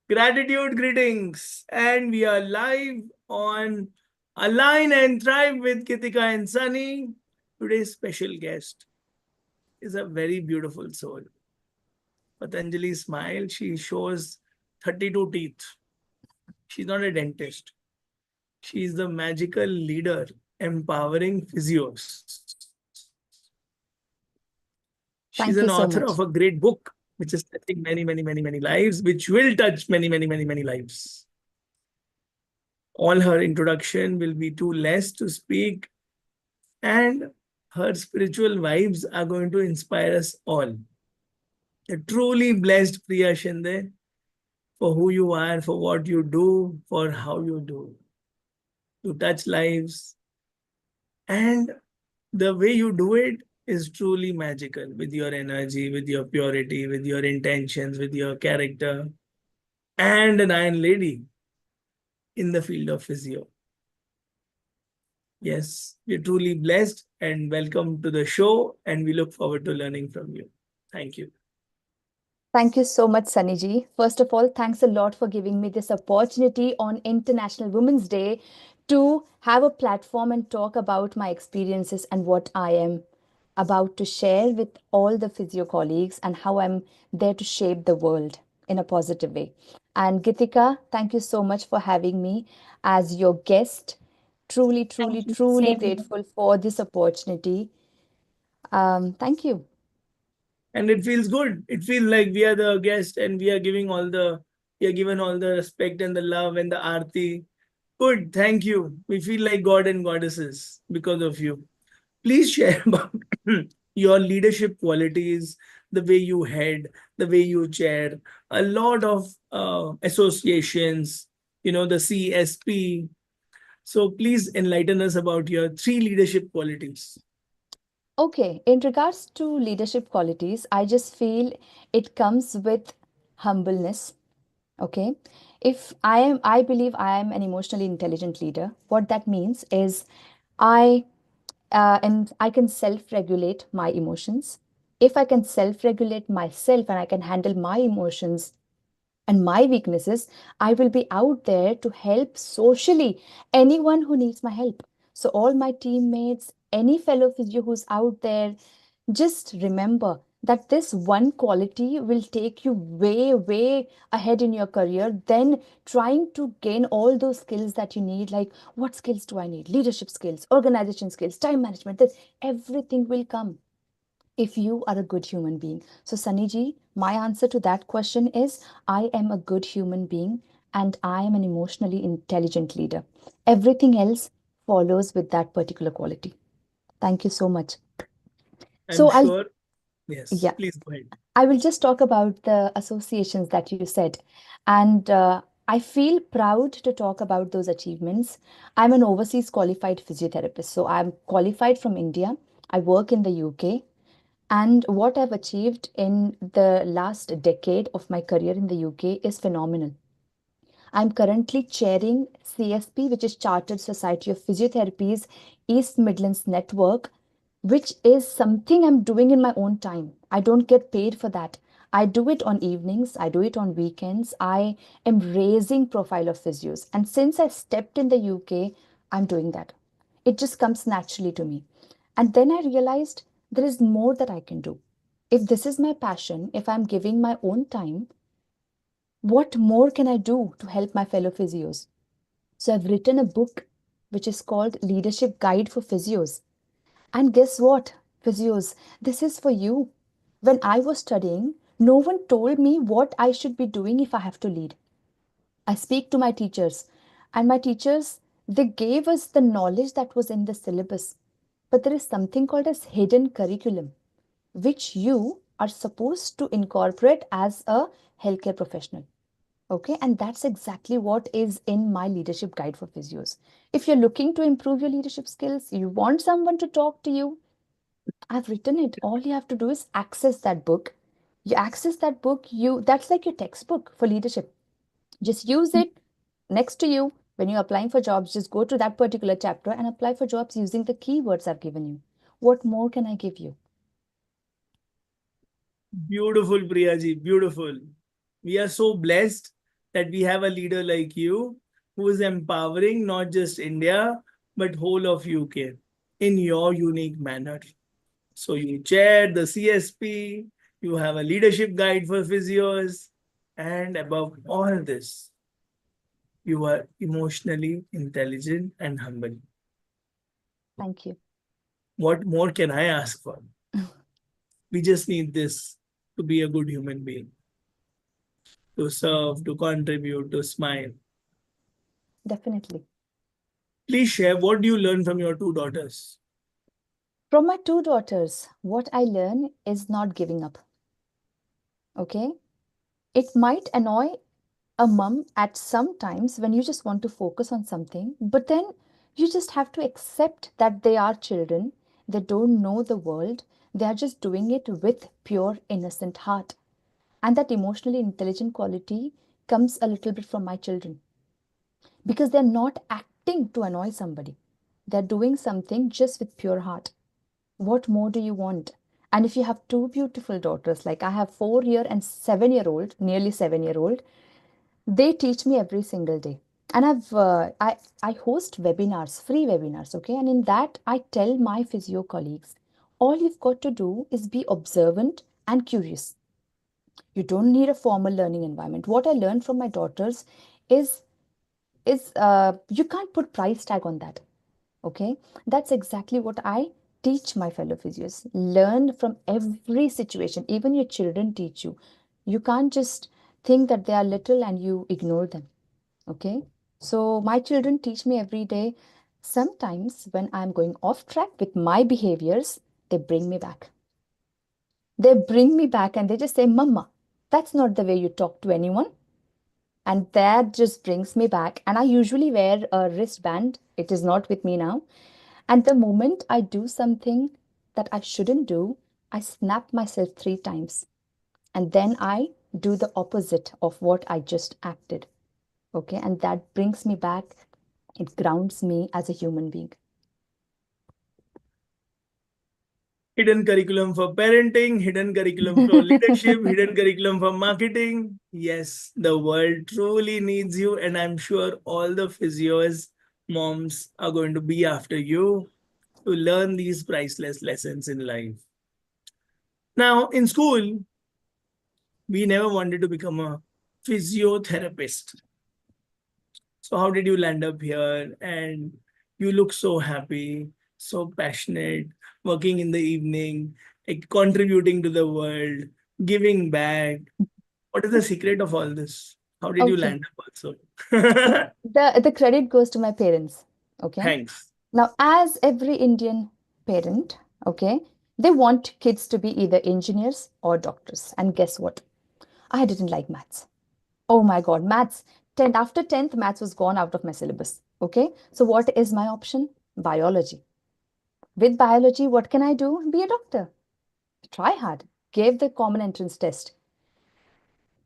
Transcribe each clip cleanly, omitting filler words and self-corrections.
Gratitude greetings, and we are live on Align and Thrive with Geetika and Sunny. Today's special guest is a very beautiful soul. Patanjali smile, she shows 32 teeth. She's not a dentist. She's the magical leader empowering physios. She's an Thank author you of so a much. great book which is touching many lives, which will touch many lives. All her introduction will be too less to speak, and her spiritual vibes are going to inspire us all. You're truly blessed, Priya Shinde, for who you are, for what you do, for how you do. You touch lives, and the way you do it is truly magical with your energy, with your purity, with your intentions, with your character, and an Iron Lady in the field of physio. Yes, we're truly blessed and welcome to the show, and we look forward to learning from you. Thank you. Thank you so much, Sunny. First of all, thanks a lot for giving me this opportunity on International Women's Day to have a platform and talk about my experiences and what I am about to share with all the physio colleagues and how I'm there to shape the world in a positive way. And Gitika, thank you so much for having me as your guest. Truly grateful for this opportunity. Thank you. And it feels good. It feels like we are the guest and we are given all the respect and the love and the aarti. Good, thank you. We feel like God and goddesses because of you. Please share about your leadership qualities, the way you head, the way you chair, a lot of associations, the CSP. So please enlighten us about your three leadership qualities. Okay, in regards to leadership qualities, I just feel it comes with humbleness. Okay. If I believe I am an emotionally intelligent leader. What that means is I I can self-regulate my emotions. If I can self-regulate myself and I can handle my emotions and my weaknesses, I will be out there to help socially anyone who needs my help. So, all my teammates, any fellow physio who's out there, just remember that this one quality will take you way ahead in your career than trying to gain all those skills that you need. Like, what skills do I need? Leadership skills, organization skills, time management, this everything will come if you are a good human being. So, Sunny, my answer to that question is I am a good human being and I am an emotionally intelligent leader. Everything else follows with that particular quality. Thank you so much. I'm So, I'll, sure. Yes, yeah, please go ahead. I will just talk about the associations that you said. And I feel proud to talk about those achievements. I'm an overseas qualified physiotherapist. So, I'm qualified from India. I work in the UK. And what I've achieved in the last decade of my career in the UK is phenomenal. I'm currently chairing CSP, which is Chartered Society of Physiotherapy's East Midlands Network, which is something I'm doing in my own time. I don't get paid for that. I do it on evenings, I do it on weekends. I am raising profile of physios. And since I stepped in the UK, I'm doing that. It just comes naturally to me. And then I realized there is more that I can do. If this is my passion, if I'm giving my own time, what more can I do to help my fellow physios? So I've written a book which is called Leadership Guide for Physios. And guess what, physios, this is for you. When I was studying, no one told me what I should be doing if I have to lead. I speak to my teachers, and my teachers, they gave us the knowledge that was in the syllabus. But there is something called as hidden curriculum, which you are supposed to incorporate as a healthcare professional. Okay, and that's exactly what is in my leadership guide for physios. If you're looking to improve your leadership skills, you want someone to talk to you, I've written it. All you have to do is access that book. You access that book, you that's like your textbook for leadership. Just use it next to you when you're applying for jobs. Just go to that particular chapter and apply for jobs using the keywords I've given you. What more can I give you? Beautiful, Priyaji. Beautiful. We are so blessed that we have a leader like you who is empowering not just India but whole of UK in your unique manner. So you chair the CSP, you have a leadership guide for physios, and above all this, you are emotionally intelligent and humble. Thank you. What more can I ask for? We just need this to be a good human being, to serve, to contribute, to smile. Definitely. Please share what do you learn from your two daughters? From my two daughters, what I learn is not giving up. Okay? It might annoy a mom at some times when you just want to focus on something, but then you just have to accept that they are children. They don't know the world. They are just doing it with pure, innocent heart. And that emotionally intelligent quality comes a little bit from my children because they're not acting to annoy somebody. They're doing something just with pure heart. What more do you want? And if you have two beautiful daughters, like I have 4 year and 7 year old, nearly 7 year old, they teach me every single day. And I host webinars, free webinars, okay? And in that, I tell my physio colleagues, all you've got to do is be observant and curious. You don't need a formal learning environment. What I learned from my daughters is you can't put price tag on that. Okay, that's exactly what I teach my fellow physios. Learn from every situation. Even your children teach you. You can't just think that they are little and you ignore them. Okay, so my children teach me every day. Sometimes when I'm going off track with my behaviors, they bring me back. They bring me back and they just say, Mama, that's not the way you talk to anyone. And that just brings me back. And I usually wear a wristband. It is not with me now. And the moment I do something that I shouldn't do, I snap myself 3 times. And then I do the opposite of what I just acted. Okay. And that brings me back. It grounds me as a human being. Hidden curriculum for parenting, hidden curriculum for leadership, hidden curriculum for marketing. Yes, the world truly needs you, and I'm sure all the physios, moms are going to be after you to learn these priceless lessons in life. Now, in school, we never wanted to become a physiotherapist. So, how did you land up here? And you look so happy, so passionate, working in the evening, like contributing to the world, giving back. What is the secret of all this? How did you Okay. land up also? The credit goes to my parents. Okay. Thanks. Now, as every Indian parent, okay, they want kids to be either engineers or doctors. And guess what? I didn't like maths. Oh my God, maths. 10th, after 10th, maths was gone out of my syllabus. Okay. So what is my option? Biology. With biology, what can I do? Be a doctor. Try hard. Gave the common entrance test.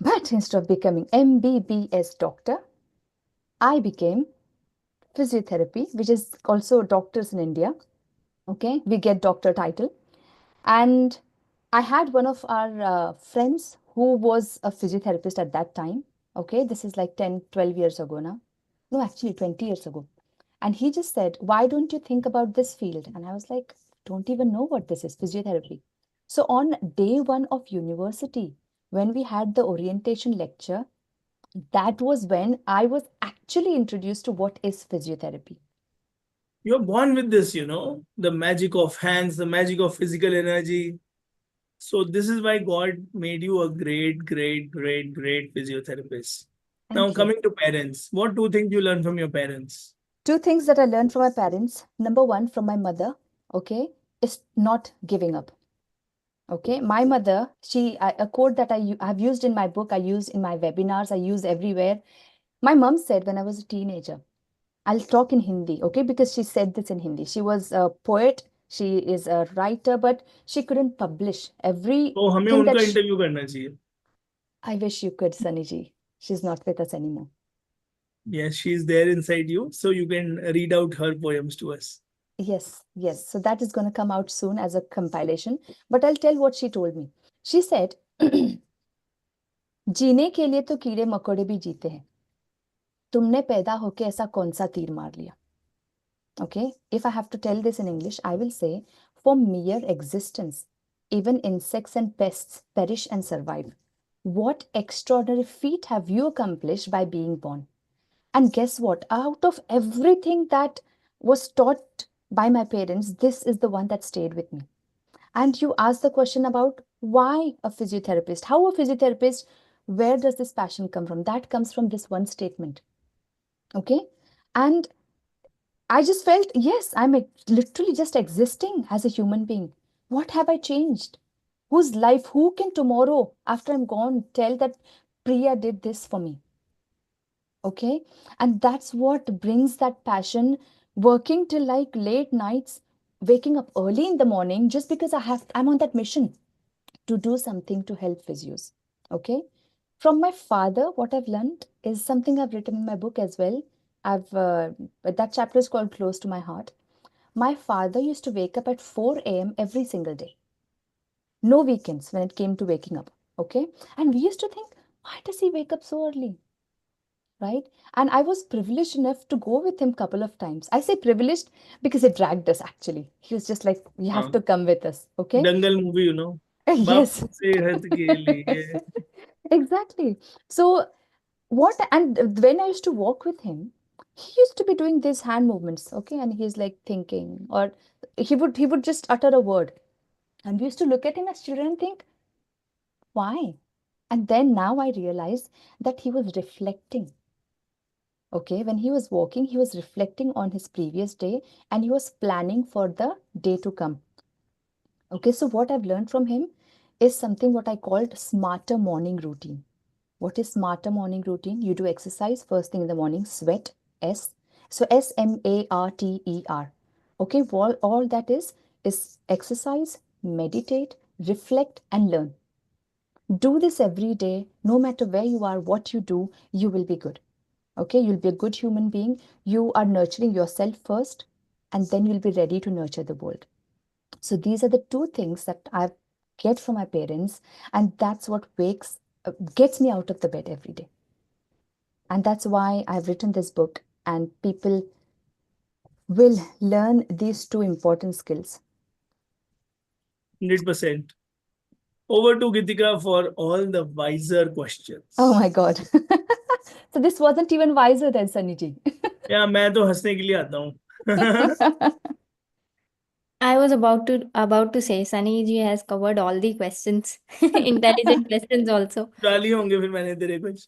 But instead of becoming MBBS doctor, I became physiotherapy, which is also doctors in India. Okay. We get doctor title. And I had one of our friends who was a physiotherapist at that time. Okay, this is like 10, 12 years ago now. No, actually 20 years ago. And he just said, why don't you think about this field? And I was like, don't even know what this is, physiotherapy. So on day one of university, when we had the orientation lecture, that was when I was actually introduced to what is physiotherapy. You're born with this, the magic of hands, the magic of physical energy. So, this is why God made you a great, great, great, great physiotherapist. Now, Thank you. coming to parents, what two things you learn from your parents? Two things that I learned from my parents. Number one, from my mother, okay, is not giving up. Okay, my mother, a quote that have used in my book, I use in my webinars, I use everywhere. My mom said when I was a teenager, I'll talk in Hindi, okay, because she said this in Hindi. She was a poet, she is a writer, but she couldn't publish तो हमें everything उनका that interview करना चाहिए. I wish you could, Sunny ji. She's not with us anymore. Yes, she's there inside you, so you can read out her poems to us. Yes, yes. So that is going to come out soon as a compilation. But I'll tell what she told me. She said, जीने के लिए तो कीड़े मकोड़े भी जीते हैं, तुमने पैदा होके ऐसा कौन सा तीर मार लिया? Okay, if I have to tell this in English, I will say, for mere existence, even insects and pests perish and survive. What extraordinary feat have you accomplished by being born? And guess what? Out of everything that was taught by my parents, this is the one that stayed with me. And you asked the question about why a physiotherapist? How a physiotherapist? Where does this passion come from? That comes from this one statement. Okay. And I just felt, yes, literally just existing as a human being. What have I changed? Whose life, who can tomorrow, after I'm gone, tell that Priya did this for me? Okay. And that's what brings that passion, working till like late nights, waking up early in the morning just because I'm on that mission to do something to help physios. Okay. From my father, what I've learned is something I've written in my book as well. That chapter is called Close to My Heart. My father used to wake up at 4 a.m. every single day. No weekends when it came to waking up. Okay. And we used to think, why does he wake up so early? Right. And I was privileged enough to go with him a couple of times. I say privileged because he dragged us actually. He was just like, you have हाँ, to come with us. Okay. Dangal movie, Yes. बापू सेहत के लिए. Exactly. So what, and when I used to walk with him, he used to be doing these hand movements, okay, and he's like thinking, or he would just utter a word, and we used to look at him as children and think, why? And then now I realize that he was reflecting. Okay, when he was walking, he was reflecting on his previous day and he was planning for the day to come. Okay, so what I've learned from him is something what I called smarter morning routine. What is smarter morning routine? You do exercise first thing in the morning, sweat, S. So SMARTER. Okay, all that is exercise, meditate, reflect, and learn. Do this every day, no matter where you are, what you do, you will be good. Okay, you'll be a good human being. You are nurturing yourself first, and then you'll be ready to nurture the world. So these are the two things that I get from my parents, and that's what gets me out of the bed every day. And that's why I've written this book, and people will learn these two important skills. 100%. Over to Geetika for all the wiser Oh questions. my God. So this wasn't even wiser than Sunny ji. या मैं तो हंसने के लिए आता हूँ. I was about to say Sunny ji has covered all the questions, intelligent questions also. डाली होंगे फिर मैंने तेरे कुछ.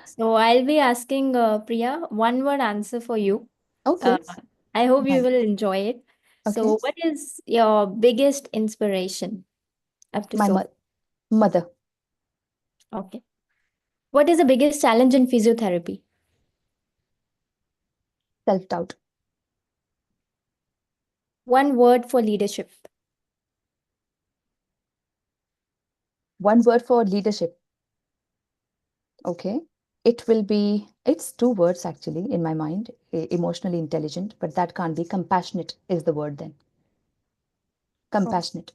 So I'll be asking Priya one word answer for you. Uh, Okay. I hope you Right. will enjoy it. Okay. So, what is your biggest inspiration up to My so? mother, Okay. What is the biggest challenge in physiotherapy? self-doubt. One word for leadership. One word for leadership. Okay. It's two words actually in my mind, emotionally intelligent, but that can't be. Compassionate is the word then. Oh. Compassionate.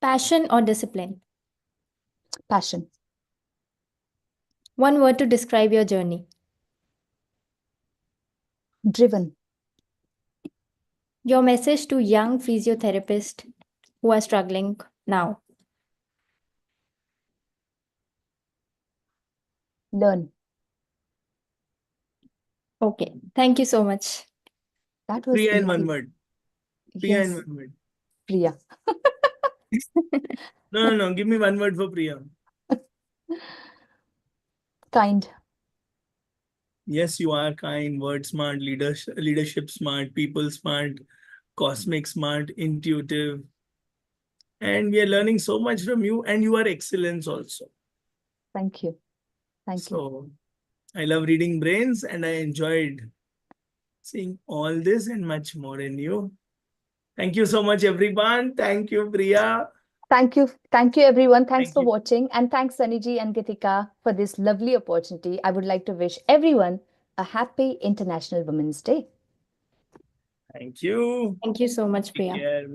Passion or discipline? Passion. One word to describe your journey. Driven. Your message to young physiotherapists who are struggling now. Learn. Okay. Thank you so much. That was Priya in one easy. word. Priya in Yes, one word. Priya. No, no, no. Give me one word for Priya. Kind. Yes, you are kind, word smart, leadership smart, people smart, cosmic smart, intuitive. And we are learning so much from you, and you are excellence also. Thank you. Thank you. So I love reading brains, and I enjoyed seeing all this and much more in you. Thank you so much, everyone. Thank you, Priya. Thank you. Thank you, everyone. Thanks Thank for you. watching. And thanks, Saniji and Geetika, for this lovely opportunity. I would like to wish everyone a happy International Women's Day. Thank you. Thank you so much, Take Priya. care.